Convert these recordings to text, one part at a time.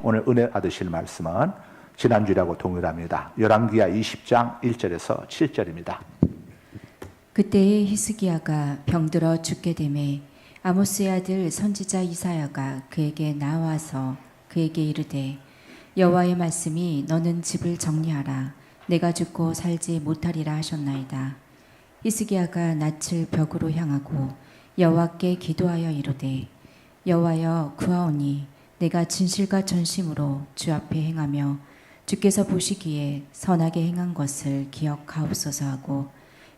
오늘 은혜 받으실 말씀은 지난주라고 동일합니다. 열왕기하 20장 1절에서 7절입니다. 그때에 히스기야가 병들어 죽게 되매 아모스의 아들 선지자 이사야가 그에게 나와서 그에게 이르되 여호와의 말씀이 너는 집을 정리하라 내가 죽고 살지 못하리라 하셨나이다. 히스기야가 낯을 벽으로 향하고 여호와께 기도하여 이르되 여호와여 구하오니 내가 진실과 전심으로 주 앞에 행하며 주께서 보시기에 선하게 행한 것을 기억하옵소서 하고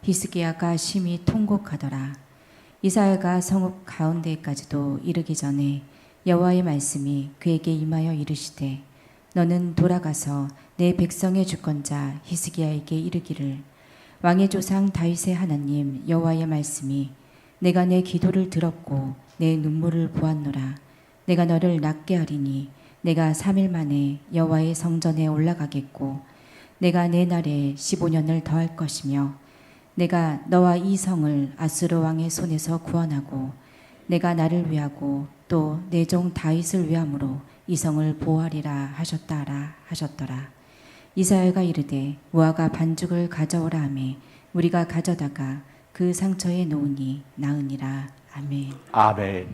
히스기야가 심히 통곡하더라. 이사야가 성읍 가운데까지도 이르기 전에 여호와의 말씀이 그에게 임하여 이르시되 너는 돌아가서 내 백성의 주권자 히스기야에게 이르기를 왕의 조상 다윗의 하나님 여호와의 말씀이 내가 내 기도를 들었고 내 눈물을 보았노라. 내가 너를 낫게 하리니 내가 3일 만에 여호와의 성전에 올라가겠고 내가 내 날에 15년을 더할 것이며 내가 너와 이 성을 아수르 왕의 손에서 구원하고 내가 나를 위하고 또 내 종 다윗을 위함으로 이 성을 보호하리라 하셨더라. 이사야가 이르되 무화과 반죽을 가져오라 하매 우리가 가져다가 그 상처에 놓으니 나으니라. 아멘. 아멘.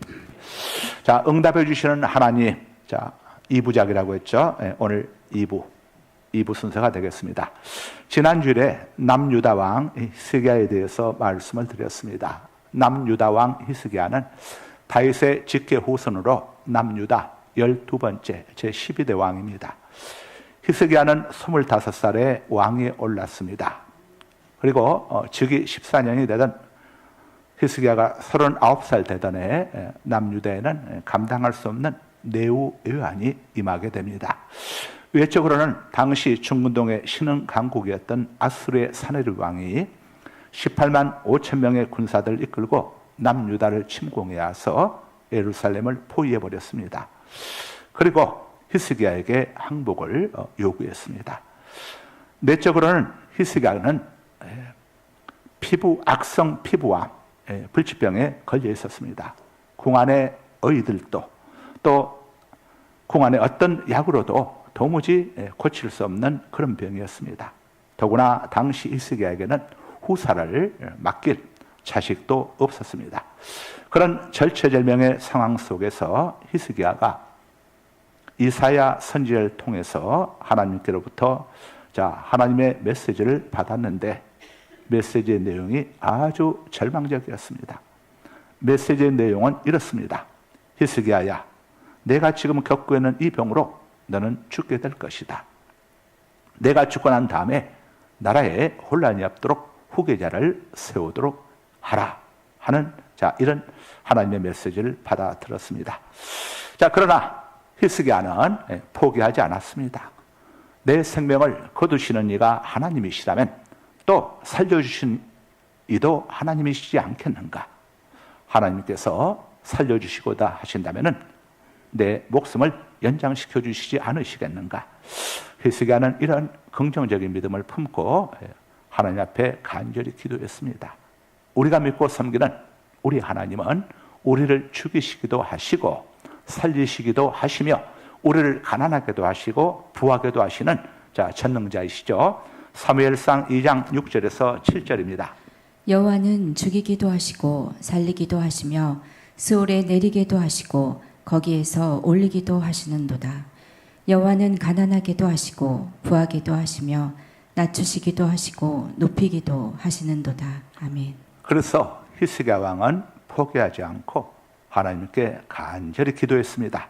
자, 응답해 주시는 하나님. 자, 2부작이라고 했죠. 오늘 2부 순서가 되겠습니다. 지난주에 남유다 왕 히스기야에 대해서 말씀을 드렸습니다. 남유다 왕 히스기야는 다윗의 직계 후손으로 남유다 12번째 제12대 왕입니다. 히스기야는 25살에 왕위에 올랐습니다. 그리고 즉위 14년이 되던 히스기야가 39살 되던 해 남유다에는 감당할 수 없는 내후 외환이 임하게 됩니다. 외적으로는 당시 중근동의 신흥 강국이었던 아수르의 사네립 왕이 18만 5천 명의 군사들을 이끌고 남유다를 침공해 와서 예루살렘을 포위해버렸습니다. 그리고 히스기야에게 항복을 요구했습니다. 내적으로는 히스기야는 악성 피부암, 불치병에 걸려 있었습니다. 궁안의 어이들도 또 궁안의 어떤 약으로도 도무지 고칠 수 없는 그런 병이었습니다. 더구나 당시 히스기야에게는 후사를 맡길 자식도 없었습니다. 그런 절체절명의 상황 속에서 히스기야가 이사야 선지자를 통해서 하나님께로부터 하나님의 메시지를 받았는데 메시지의 내용이 아주 절망적이었습니다. 메시지의 내용은 이렇습니다. 히스기야야, 내가 지금 겪고 있는 이 병으로 너는 죽게 될 것이다. 내가 죽고 난 다음에 나라에 혼란이 없도록 후계자를 세우도록 하라 하는 이런 하나님의 메시지를 받아 들었습니다. 그러나 히스기야는 포기하지 않았습니다. 내 생명을 거두시는 이가 하나님이시라면 또 살려주신 이도 하나님이시지 않겠는가? 하나님께서 살려주시고다 하신다면 내 목숨을 연장시켜 주시지 않으시겠는가? 히스기야는 이런 긍정적인 믿음을 품고 하나님 앞에 간절히 기도했습니다. 우리가 믿고 섬기는 우리 하나님은 우리를 죽이시기도 하시고 살리시기도 하시며 우리를 가난하게도 하시고 부하게도 하시는 전능자이시죠. 사무엘상 2장 6절에서 7절입니다. 여호와는 죽이기도 하시고 살리기도 하시며 스올에 내리게도 하시고 거기에서 올리기도 하시는도다. 여호와는 가난하게도 하시고 부하게도 하시며 낮추시기도 하시고 높이기도 하시는도다. 아멘. 그래서 히스기야 왕은 포기하지 않고 하나님께 간절히 기도했습니다.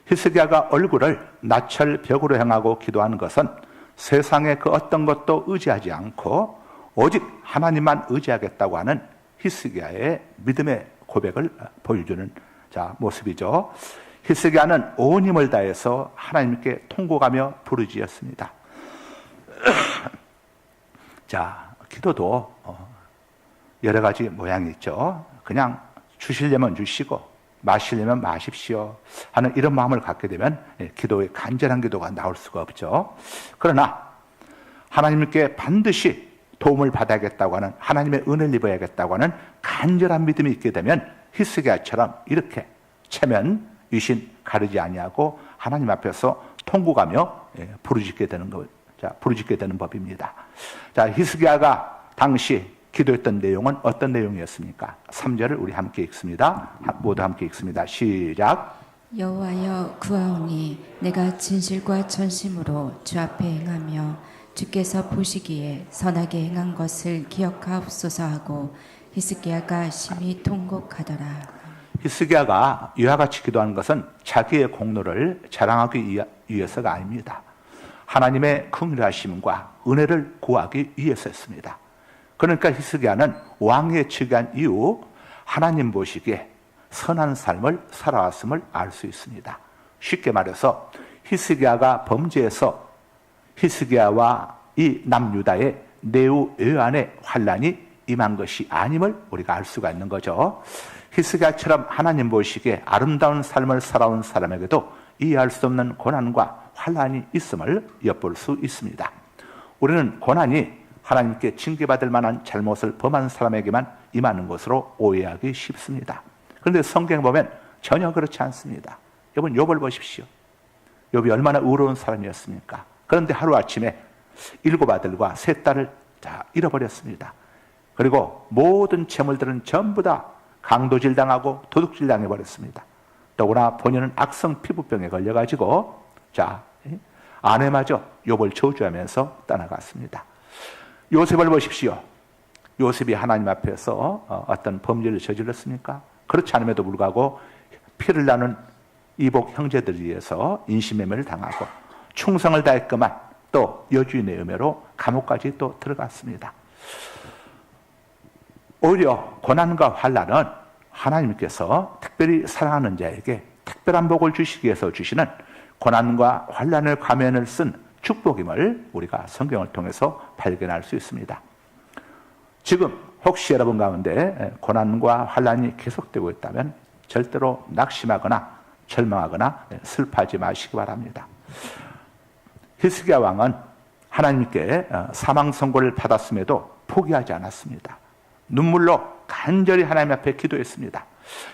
히스기야가 얼굴을 나철벽으로 향하고 기도하는 것은 세상의 그 어떤 것도 의지하지 않고 오직 하나님만 의지하겠다고 하는 히스기야의 믿음의 고백을 보여주는 모습이죠. 히스기야는 온 힘을 다해서 하나님께 통곡하며 부르짖었습니다. 기도도 여러 가지 모양이 있죠. 그냥 주시려면 주시고 마시려면 마십시오 하는 이런 마음을 갖게 되면 기도의 간절한 기도가 나올 수가 없죠. 그러나 하나님께 반드시 도움을 받아야겠다고 하는, 하나님의 은혜를 입어야겠다고 하는 간절한 믿음이 있게 되면 히스기야처럼 이렇게 체면 위신 가리지 아니하고 하나님 앞에서 통곡하며 부르짖게 되는 것, 부르짖게 되는 법입니다. 자, 히스기야가 당시 기도했던 내용은 어떤 내용이었습니까? 3절을 우리 함께 읽습니다. 모두 함께 읽습니다. 시작. 여호와여 구하오니 내가 진실과 전심으로 주 앞에 행하며 주께서 보시기에 선하게 행한 것을 기억하옵소서 하고 히스기야가 심히 통곡하더라. 히스기야가 이와 같이 기도한 것은 자기의 공로를 자랑하기 위해서가 아닙니다. 하나님의 긍휼하심과 은혜를 구하기 위해서였습니다. 그러니까 히스기야는 왕위에 즉위한 이후 하나님 보시기에 선한 삶을 살아왔음을 알 수 있습니다. 쉽게 말해서 히스기야가 범죄해서 히스기야와 이 남유다의 내후 외환의 환란이 임한 것이 아님을 우리가 알 수가 있는 거죠. 히스기야처럼 하나님 보시기에 아름다운 삶을 살아온 사람에게도 이해할 수 없는 고난과 환란이 있음을 엿볼 수 있습니다. 우리는 고난이 하나님께 징계받을 만한 잘못을 범한 사람에게만 임하는 것으로 오해하기 쉽습니다. 그런데 성경에 보면 전혀 그렇지 않습니다. 여러분 욥을 보십시오. 욥이 얼마나 의로운 사람이었습니까? 그런데 하루아침에 7 아들과 3 딸을 다 잃어버렸습니다. 그리고 모든 재물들은 전부 다 강도질 당하고 도둑질 당해버렸습니다. 더구나 본인은 악성 피부병에 걸려가지고 아내마저 욥을 저주하면서 떠나갔습니다. 요셉을 보십시오. 요셉이 하나님 앞에서 어떤 범죄를 저질렀습니까? 그렇지 않음에도 불구하고 피를 나눈 이복 형제들에 의해서 인신매매를 당하고 충성을 다했건만 또 여주인의 음해로 감옥까지 또 들어갔습니다. 오히려 고난과 환난은 하나님께서 특별히 사랑하는 자에게 특별한 복을 주시기 위해서 주시는 고난과 환난을 가면을 쓴 축복임을 우리가 성경을 통해서 발견할 수 있습니다. 지금 혹시 여러분 가운데 고난과 환난이 계속되고 있다면 절대로 낙심하거나 절망하거나 슬퍼하지 마시기 바랍니다. 히스기야 왕은 하나님께 사망 선고를 받았음에도 포기하지 않았습니다. 눈물로 간절히 하나님 앞에 기도했습니다.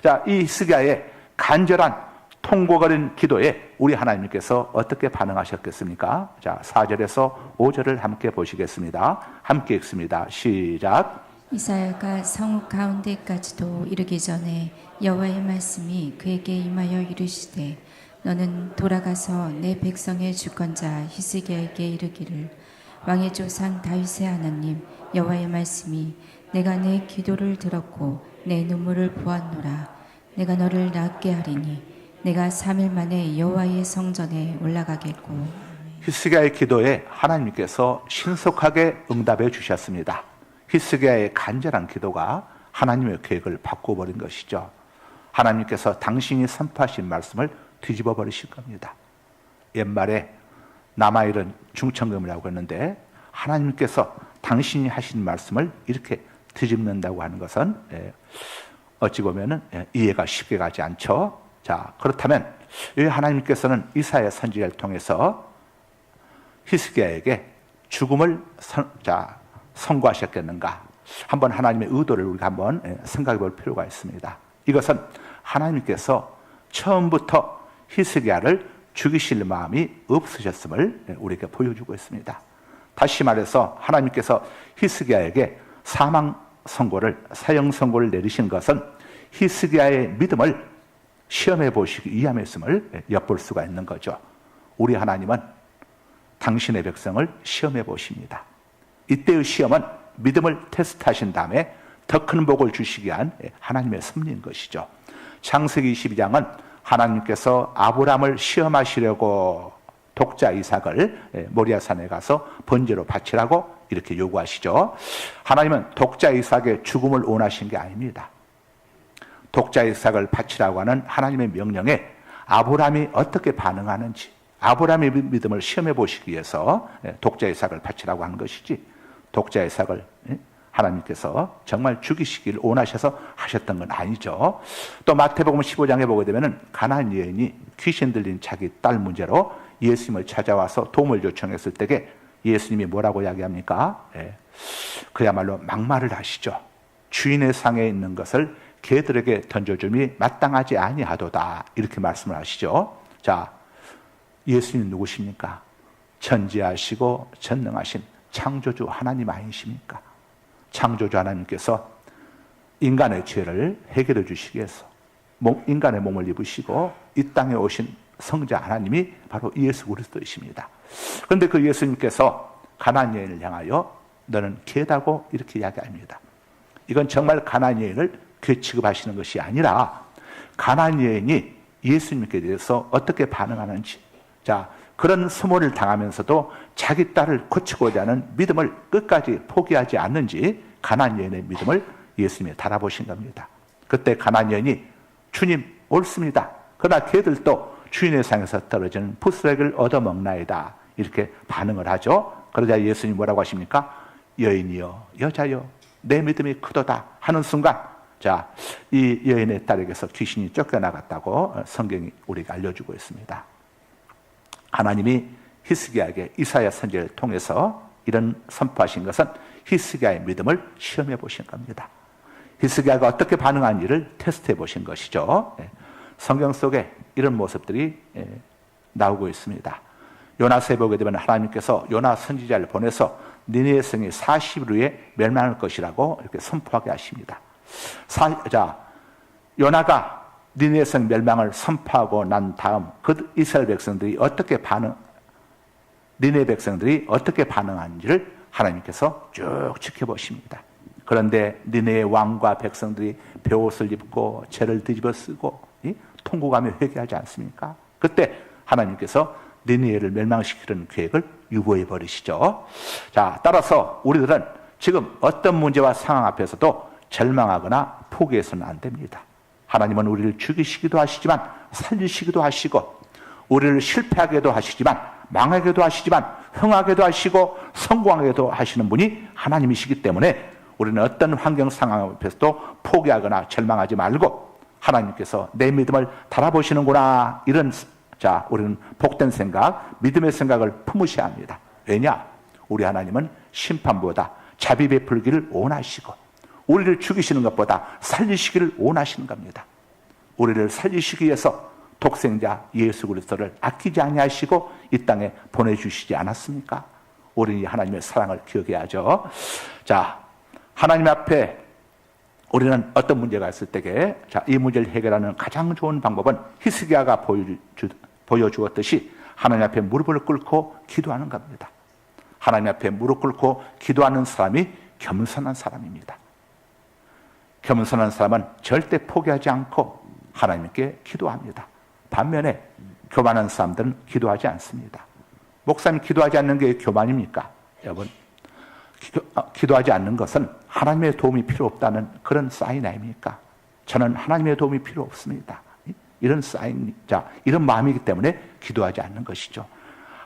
자, 이 히스기야의 간절한 통곡 어린 기도에 우리 하나님께서 어떻게 반응하셨겠습니까? 자, 4절에서 5절을 함께 보시겠습니다. 함께 읽습니다. 시작. 이사야가 성읍 가운데까지도 이르기 전에 여호와의 말씀이 그에게 임하여 이르시되 너는 돌아가서 내 백성의 주권자 히스기야에게 이르기를 왕의 조상 다윗의 하나님 여호와의 말씀이 내가 내 기도를 들었고 내 눈물을 보았노라. 내가 너를 낫게 하리니 내가 3일 만에 여호와의 성전에 올라가겠고. 히스기야의 기도에 하나님께서 신속하게 응답해 주셨습니다. 히스기야의 간절한 기도가 하나님의 계획을 바꿔버린 것이죠. 하나님께서 당신이 선포하신 말씀을 뒤집어 버리실 겁니다. 옛말에 남아일은 중천금이라고 했는데 하나님께서 당신이 하신 말씀을 이렇게 뒤집는다고 하는 것은 어찌 보면 이해가 쉽게 가지 않죠. 자, 그렇다면 왜 하나님께서는 이사야 선지자를 통해서 히스기야에게 죽음을 선고하셨겠는가? 한번 하나님의 의도를 우리가 한번 생각해 볼 필요가 있습니다. 이것은 하나님께서 처음부터 히스기야를 죽이실 마음이 없으셨음을 우리에게 보여주고 있습니다. 다시 말해서 하나님께서 히스기야에게 사망 선고를, 사형 선고를 내리신 것은 히스기야의 믿음을 시험해 보시기 위함이었음을 엿볼 수가 있는 거죠. 우리 하나님은 당신의 백성을 시험해 보십니다. 이때의 시험은 믿음을 테스트하신 다음에 더 큰 복을 주시기 위한 하나님의 섭리인 것이죠. 창세기 22장은 하나님께서 아브라함을 시험하시려고 독자 이삭을 모리아산에 가서 번제로 바치라고 이렇게 요구하시죠. 하나님은 독자 이삭의 죽음을 원하신 게 아닙니다. 독자 이삭을 바치라고 하는 하나님의 명령에 아브라함이 어떻게 반응하는지, 아브라함의 믿음을 시험해 보시기 위해서 독자 이삭을 바치라고 하는 것이지, 독자 이삭을 하나님께서 정말 죽이시기를 원하셔서 하셨던 건 아니죠. 또 마태복음 15장에 보게 되면 가나안 여인이 귀신 들린 자기 딸 문제로 예수님을 찾아와서 도움을 요청했을 때에 예수님이 뭐라고 이야기합니까? 그야말로 막말을 하시죠. 주인의 상에 있는 것을 개들에게 던져줌이 마땅하지 아니하도다. 이렇게 말씀을 하시죠. 자, 예수님 누구십니까? 전지하시고 전능하신 창조주 하나님 아니십니까? 창조주 하나님께서 인간의 죄를 해결해 주시기 위해서 인간의 몸을 입으시고 이 땅에 오신 성자 하나님이 바로 예수 그리스도이십니다. 그런데 그 예수님께서 가나안 여인을 향하여 너는 개다고 이렇게 이야기합니다. 이건 정말 가나안 여인을 개 취급하시는 것이 아니라 가나안 여인이 예수님께 대해서 어떻게 반응하는지, 자, 그런 수모를 당하면서도 자기 딸을 고치고자 하는 믿음을 끝까지 포기하지 않는지 가나안 여인의 믿음을 예수님이 달아보신 겁니다. 그때 가나안 여인이 주님 옳습니다. 그러나 개들도 주인의 상에서 떨어지는 푸스레기를 얻어먹나이다. 이렇게 반응을 하죠. 그러자 예수님이 뭐라고 하십니까? 여인이여 여자여 내 믿음이 크도다 하는 순간, 자, 이 여인의 딸에게서 귀신이 쫓겨나갔다고 성경이 우리가 알려주고 있습니다. 하나님이 히스기야에게 이사야 선지자를 통해서 이런 선포하신 것은 히스기야의 믿음을 시험해 보신 겁니다. 히스기야가 어떻게 반응한지를 테스트해 보신 것이죠. 성경 속에 이런 모습들이 나오고 있습니다. 요나서에 보게 되면 하나님께서 요나 선지자를 보내서 니느웨 성이 40일 후에 멸망할 것이라고 이렇게 선포하게 하십니다. 자, 요나가 니느웨 성 멸망을 선포하고 난 다음 그 이스라엘 백성들이 니느웨 백성들이 어떻게 반응하는지를 하나님께서 쭉 지켜보십니다. 그런데 니느웨 왕과 백성들이 베옷을 입고 죄를 뒤집어 쓰고 통곡하며 회개하지 않습니까? 그때 하나님께서 니느웨를 멸망시키려는 계획을 유보해 버리시죠. 자, 따라서 우리들은 지금 어떤 문제와 상황 앞에서도 절망하거나 포기해서는 안 됩니다. 하나님은 우리를 죽이시기도 하시지만 살리시기도 하시고, 우리를 실패하게도 하시지만 망하게도 하시지만 흥하게도 하시고 성공하게도 하시는 분이 하나님이시기 때문에 우리는 어떤 환경 상황 앞에서도 포기하거나 절망하지 말고 하나님께서 내 믿음을 달아보시는구나, 이런, 자, 우리는 복된 생각, 믿음의 생각을 품으셔야 합니다. 왜냐? 우리 하나님은 심판보다 자비 베풀기를 원하시고 우리를 죽이시는 것보다 살리시기를 원하시는 겁니다. 우리를 살리시기 위해서 독생자 예수 그리스도를 아끼지 아니하시고 이 땅에 보내주시지 않았습니까? 우리 하나님의 사랑을 기억해야죠. 자, 하나님 앞에 우리는 어떤 문제가 있을 때에, 자, 이 문제를 해결하는 가장 좋은 방법은 히스기야가 보여주었듯이 하나님 앞에 무릎을 꿇고 기도하는 겁니다. 하나님 앞에 무릎 꿇고 기도하는 사람이 겸손한 사람입니다. 겸손한 사람은 절대 포기하지 않고 하나님께 기도합니다. 반면에 교만한 사람들은 기도하지 않습니다. 목사님 기도하지 않는 게 교만입니까? 여러분, 기도하지 않는 것은 하나님의 도움이 필요 없다는 그런 사인 아닙니까? 저는 하나님의 도움이 필요 없습니다. 이런 사인, 자, 이런 마음이기 때문에 기도하지 않는 것이죠.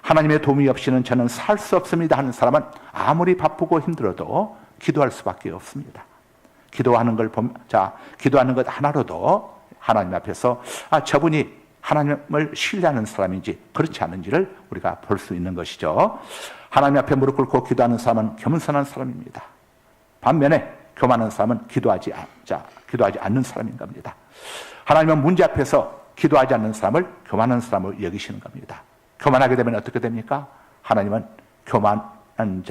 하나님의 도움이 없이는 저는 살 수 없습니다 하는 사람은 아무리 바쁘고 힘들어도 기도할 수밖에 없습니다. 기도하는 걸 보면, 자, 기도하는 것 하나로도 하나님 앞에서 저분이 하나님을 신뢰하는 사람인지 그렇지 않은지를 우리가 볼 수 있는 것이죠. 하나님 앞에 무릎 꿇고 기도하는 사람은 겸손한 사람입니다. 반면에 교만한 사람은 기도하지 않는 사람인 겁니다. 하나님은 문제 앞에서 기도하지 않는 사람을 교만한 사람으로 여기시는 겁니다. 교만하게 되면 어떻게 됩니까? 하나님은 교만한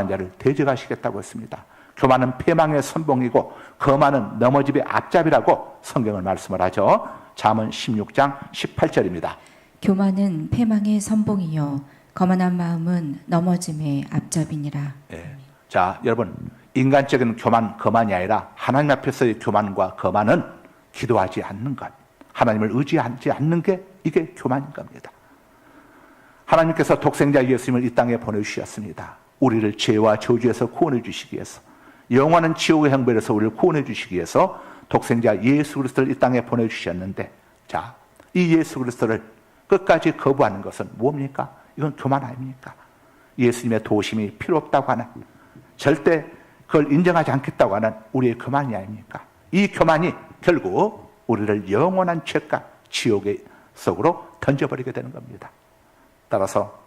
자를 대적하시겠다고 했습니다. 교만은 패망의 선봉이고 거만은 넘어짐의 앞잡이라고 성경을 말씀을 하죠. 잠언 16장 18절입니다. 교만은 패망의 선봉이요 거만한 마음은 넘어짐의 앞잡이니라. 네. 자, 여러분, 인간적인 거만이 아니라 하나님 앞에서의 교만과 거만은 기도하지 않는 것, 하나님을 의지하지 않는 게 이게 교만인 겁니다. 하나님께서 독생자 예수님을 이 땅에 보내주셨습니다. 우리를 죄와 저주에서 구원해 주시기 위해서, 영원한 지옥의 형벌에서 우리를 구원해 주시기 위해서 독생자 예수 그리스도를 이 땅에 보내주셨는데, 자, 이 예수 그리스도를 끝까지 거부하는 것은 뭡니까? 이건 교만 아닙니까? 예수님의 도우심이 필요 없다고 하는, 절대 그걸 인정하지 않겠다고 하는 우리의 교만이 아닙니까? 이 교만이 결국 우리를 영원한 죄가 지옥의 속으로 던져버리게 되는 겁니다. 따라서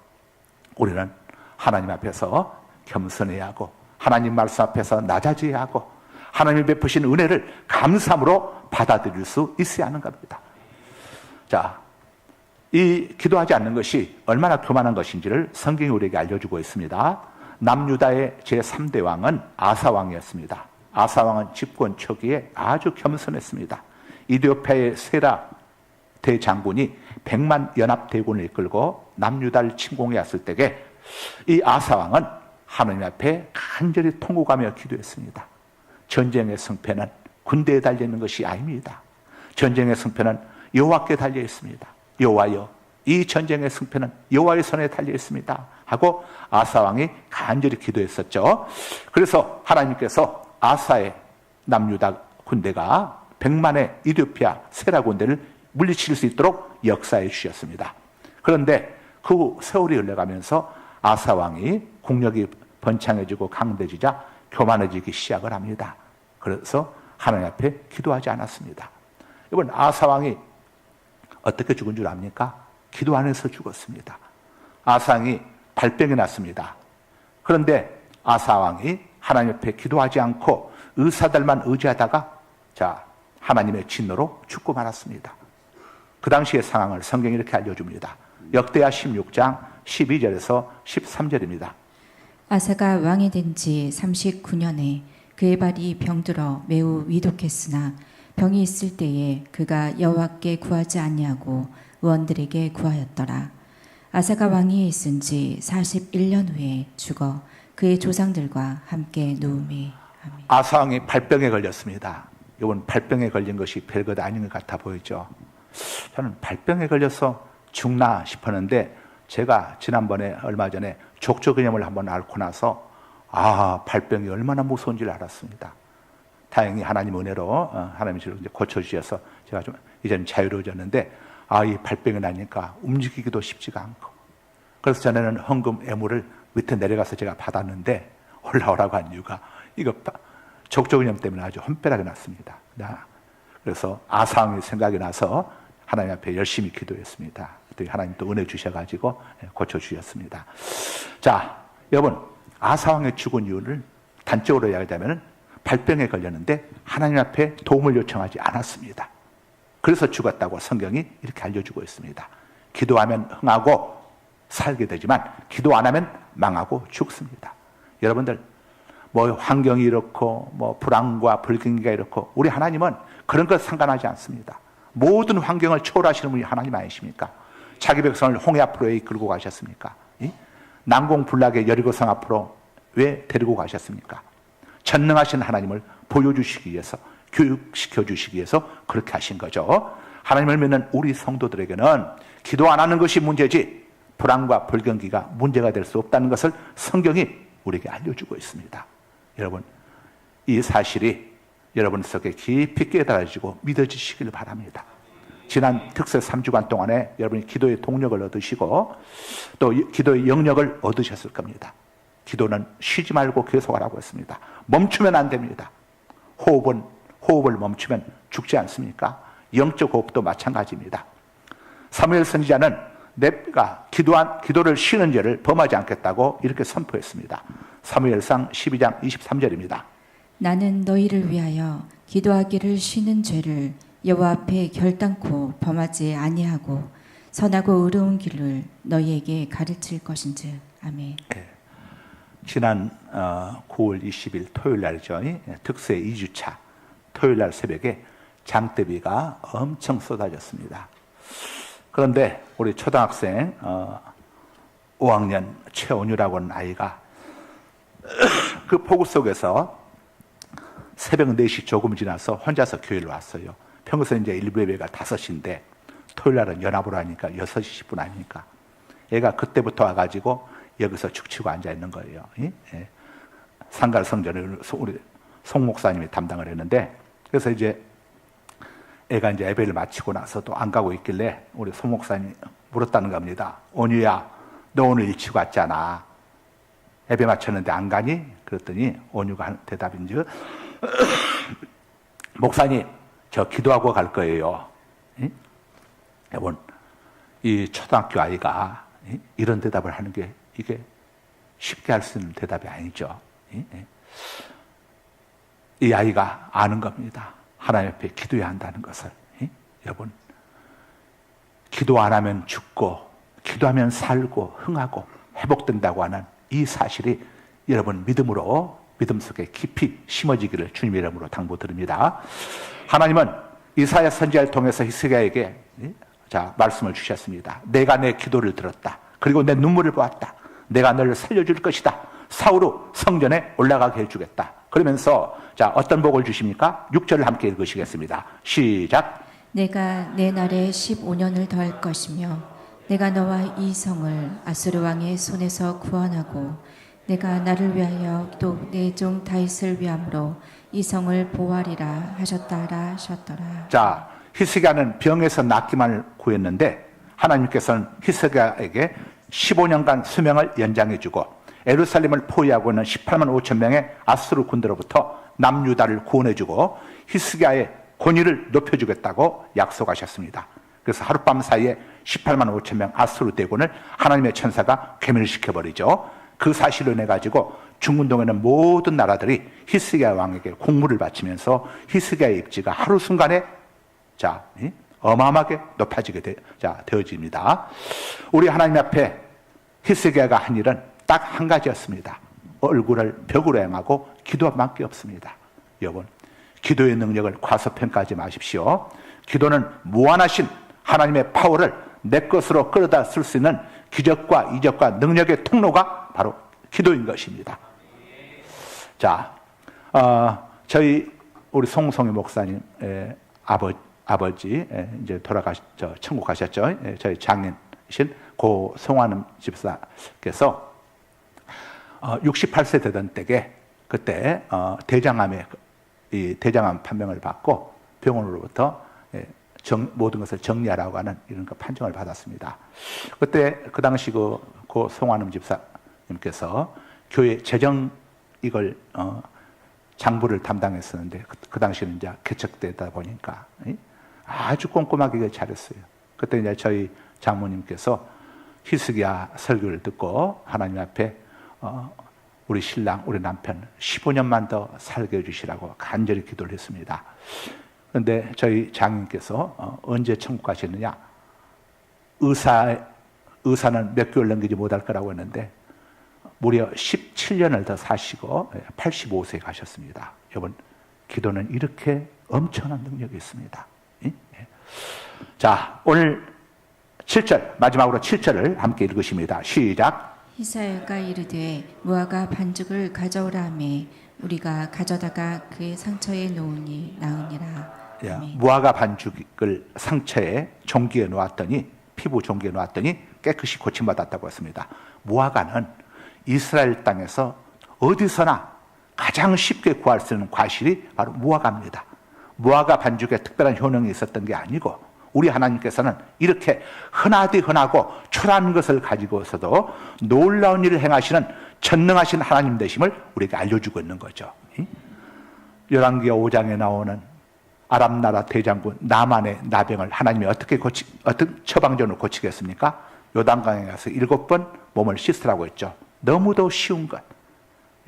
우리는 하나님 앞에서 겸손해야 하고 하나님 말씀 앞에서 낮아져야 하고 하나님이 베푸신 은혜를 감사함으로 받아들일 수 있어야 하는 겁니다. 자, 이 기도하지 않는 것이 얼마나 교만한 것인지를 성경이 우리에게 알려주고 있습니다. 남유다의 제3대 왕은 아사왕이었습니다. 아사왕은 집권 초기에 아주 겸손했습니다. 이디오피아의 세라 대장군이 100만 연합대군을 이끌고 남유다를 침공해 왔을 때에 이 아사왕은 하나님 앞에 간절히 통곡하며 기도했습니다. 전쟁의 승패는 군대에 달려있는 것이 아닙니다. 전쟁의 승패는 여호와께 달려 있습니다. 여호와여, 이 전쟁의 승패는 여호와의 손에 달려 있습니다 하고 아사왕이 간절히 기도했었죠. 그래서 하나님께서 아사의 남유다 군대가 100만의 이디오피아 세라 군대를 물리칠 수 있도록 역사해 주셨습니다. 그런데 그 세월이 흘러가면서 아사왕이 국력이 번창해지고 강대지자 교만해지기 시작을 합니다. 그래서 하나님 앞에 기도하지 않았습니다. 이번 아사왕이 어떻게 죽은 줄 압니까? 기도 안에서 죽었습니다. 아사왕이 발병이 났습니다. 그런데 아사왕이 하나님 앞에 기도하지 않고 의사들만 의지하다가 하나님의 진노로 죽고 말았습니다. 그 당시의 상황을 성경이 이렇게 알려줍니다. 역대하 16장 12절에서 13절입니다. 아사가 왕이 된 지 39년에 그의 발이 병들어 매우 위독했으나 병이 있을 때에 그가 여호와께 구하지 아니하고 의원들에게 구하였더라. 아사가 왕위에 있은 지 41년 후에 죽어 그의 조상들과 함께 누우매. 아멘. 아사왕이 발병에 걸렸습니다. 이번 발병에 걸린 것이 별것 아닌 것 같아 보이죠. 저는 발병에 걸려서 죽나 싶었는데 제가 지난번에 얼마 전에 족저근염을 한번 앓고 나서 발병이 얼마나 무서운지를 알았습니다. 다행히 하나님 은혜로 하나님이 저를 이제 고쳐주셔서 제가 좀 이제는 자유로워졌는데 이 발병이 나니까 움직이기도 쉽지가 않고, 그래서 전에는 헌금 애물을 밑에 내려가서 제가 받았는데 올라오라고 한 이유가 이거 족저근염 때문에 아주 험별하게 났습니다. 그래서 아사왕이 생각이 나서 하나님 앞에 열심히 기도했습니다. 그랬더니 하나님 또 은혜 주셔가지고 고쳐주셨습니다. 자, 여러분, 아사왕의 죽은 이유를 단적으로 이야기하자면 발병에 걸렸는데 하나님 앞에 도움을 요청하지 않았습니다. 그래서 죽었다고 성경이 이렇게 알려주고 있습니다. 기도하면 흥하고 살게 되지만 기도 안 하면 망하고 죽습니다. 여러분들, 환경이 이렇고 불안과 불경기가 이렇고 우리 하나님은 그런 것 상관하지 않습니다. 모든 환경을 초월하시는 분이 하나님 아니십니까? 자기 백성을 홍해 앞으로 왜 이끌고 가셨습니까? 난공불락의 여리고성 앞으로 왜 데리고 가셨습니까? 전능하신 하나님을 보여주시기 위해서, 교육시켜 주시기 위해서 그렇게 하신 거죠. 하나님을 믿는 우리 성도들에게는 기도 안 하는 것이 문제지 불안과 불경기가 문제가 될 수 없다는 것을 성경이 우리에게 알려주고 있습니다. 여러분, 이 사실이 여러분 속에 깊이 깨달아지고 믿어지시길 바랍니다. 지난 특세 3주간 동안에 여러분이 기도의 동력을 얻으시고 또 기도의 영역을 얻으셨을 겁니다. 기도는 쉬지 말고 계속하라고 했습니다. 멈추면 안 됩니다. 호흡을 멈추면 죽지 않습니까? 영적 호흡도 마찬가지입니다. 사무엘 선지자는 내가 기도를 쉬는 죄를 범하지 않겠다고 이렇게 선포했습니다. 사무엘상 12장 23절입니다. 나는 너희를 위하여 기도하기를 쉬는 죄를 여호와 앞에 결단코 범하지 아니하고 선하고 의로운 길을 너희에게 가르칠 것인즉. 아멘. 네. 지난 9월 20일 토요일 날이죠. 특세 2주차 토요일 날 새벽에 장대비가 엄청 쏟아졌습니다. 그런데 우리 초등학생 5학년 최원유라고 하는 아이가 그 폭우 속에서 새벽 4시 조금 지나서 혼자서 교회를 왔어요. 평소에 이제 일부 예배가 5시인데 토요일 날은 연합으로 하니까 6시 10분 아니니까 얘가 그때부터 와가지고 여기서 축치고 앉아 있는 거예요. 상갈 성전을 우리 송 목사님이 담당을 했는데, 그래서 이제 애가 이제 예배를 마치고 나서 또 안 가고 있길래 우리 송 목사님이 물었다는 겁니다. 온유야, 너 오늘 일찍 왔잖아. 예배 마쳤는데 안 가니? 그랬더니 온유가 한 대답인지 목사님, 저 기도하고 갈 거예요. 여러분, 이 초등학교 아이가 이런 대답을 하는 게 이게 쉽게 할 수 있는 대답이 아니죠. 이 아이가 아는 겁니다. 하나님 앞에 기도해야 한다는 것을. 여러분, 기도 안 하면 죽고 기도하면 살고 흥하고 회복된다고 하는 이 사실이 여러분 믿음 속에 깊이 심어지기를 주님의 이름으로 당부드립니다. 하나님은 이사야 선지자를 통해서 히스기야에게 말씀을 주셨습니다. 내가 내 기도를 들었다. 그리고 내 눈물을 보았다. 내가 너를 살려줄 것이다. 사후로 성전에 올라가게 해주겠다. 그러면서 어떤 복을 주십니까? 6절을 함께 읽으시겠습니다. 시작. 내가 내 날에 15년을 더할 것이며 내가 너와 이 성을 아수르 왕의 손에서 구원하고 내가 나를 위하여 또 내 종 다윗을 위함으로 이 성을 보호하리라 하셨더라. 자, 히스기야는 병에서 낫기만을 구했는데 하나님께서는 히스기야에게 15년간 수명을 연장해주고 예루살렘을 포위하고 있는 18만 5천 명의 아수르 군대로부터 남유다를 구원해주고 히스기야의 권위를 높여주겠다고 약속하셨습니다. 그래서 하룻밤 사이에 18만 5천 명 아수르 대군을 하나님의 천사가 괴멸시켜버리죠. 그 사실로 인해 가지고 중근동에는 모든 나라들이 히스기야 왕에게 공물을 바치면서 히스기야의 입지가 하루 순간에 어마어마하게 높아지게 되어집니다. 우리 하나님 앞에 히스기야가 한 일은 딱 한 가지였습니다. 얼굴을 벽으로 향하고 기도밖에 없습니다. 여러분, 기도의 능력을 과소평가하지 마십시오. 기도는 무한하신 하나님의 파워를 내 것으로 끌어다 쓸 수 있는 기적과 이적과 능력의 통로가 바로 기도인 것입니다. 자, 저희 우리 송송희 목사님 아버지 이제 천국 가셨죠. 저희 장인이신 고 송환음 집사께서 68세 되던 때에 그때 대장암 판명을 받고 병원으로부터 모든 것을 정리하라고 하는 이런 판정을 받았습니다. 그때 그 당시 고 송환음 집사님께서 교회 재정 이걸 장부를 담당했었는데 그 당시는 이제 개척되다 보니까 아주 꼼꼼하게 이걸 잘했어요. 그때 이제 저희 장모님께서 히스기야 설교를 듣고 하나님 앞에 우리 신랑, 우리 남편 15년만 더 살게 해주시라고 간절히 기도를 했습니다. 그런데 저희 장인께서 언제 천국 가시느냐? 의사는 몇 개월 넘기지 못할 거라고 했는데 무려 17년을 더 사시고 85세에 가셨습니다. 여러분, 기도는 이렇게 엄청난 능력이 있습니다. 자, 오늘 7절, 마지막으로 7절을 함께 읽으십니다. 시작. 히스기야가 이르되 무화과 반죽을 가져오라 하매 우리가 가져다가 그의 상처에 놓으니 나으니라. 무화과 반죽을 상처에 종기에 놓았더니 피부 종기에 놓았더니 깨끗이 고침받았다고 했습니다. 무화과는 이스라엘 땅에서 어디서나 가장 쉽게 구할 수 있는 과실이 바로 무화과입니다. 무화과 반죽에 특별한 효능이 있었던 게 아니고 우리 하나님께서는 이렇게 흔하고 초라한 것을 가지고서도 놀라운 일을 행하시는 전능하신 하나님 되심을 우리에게 알려주고 있는 거죠. 열왕기하 5장에 나오는 아람 나라 대장군 나만의 나병을 하나님이 어떤 처방전으로 고치겠습니까? 요단강에 가서 7번 몸을 씻으라고 했죠. 너무도 쉬운 것.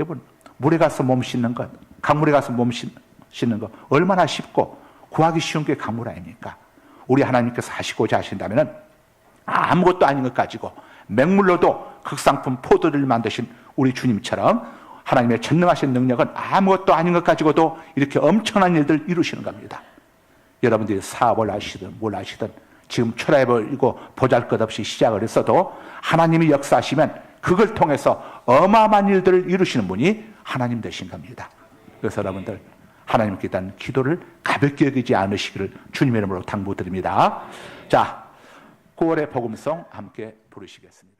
여러분, 물에 가서 몸 씻는 것, 강물에 가서 몸 씻는 것 얼마나 쉽고 구하기 쉬운 게 강물 아닙니까? 우리 하나님께서 하시고자 하신다면 아무것도 아닌 것 가지고 맹물로도 극상품 포도를 만드신 우리 주님처럼 하나님의 전능하신 능력은 아무것도 아닌 것 가지고도 이렇게 엄청난 일들을 이루시는 겁니다. 여러분들이 사업을 하시든 뭘 하시든 지금 초라해버리고 보잘것없이 시작을 했어도 하나님이 역사하시면 그걸 통해서 어마어마한 일들을 이루시는 분이 하나님 되신 겁니다. 그래서 여러분들 하나님께 대한 기도를 가볍게 여기지 않으시기를 주님의 이름으로 당부드립니다. 자, 9월의 복음송 함께 부르시겠습니다.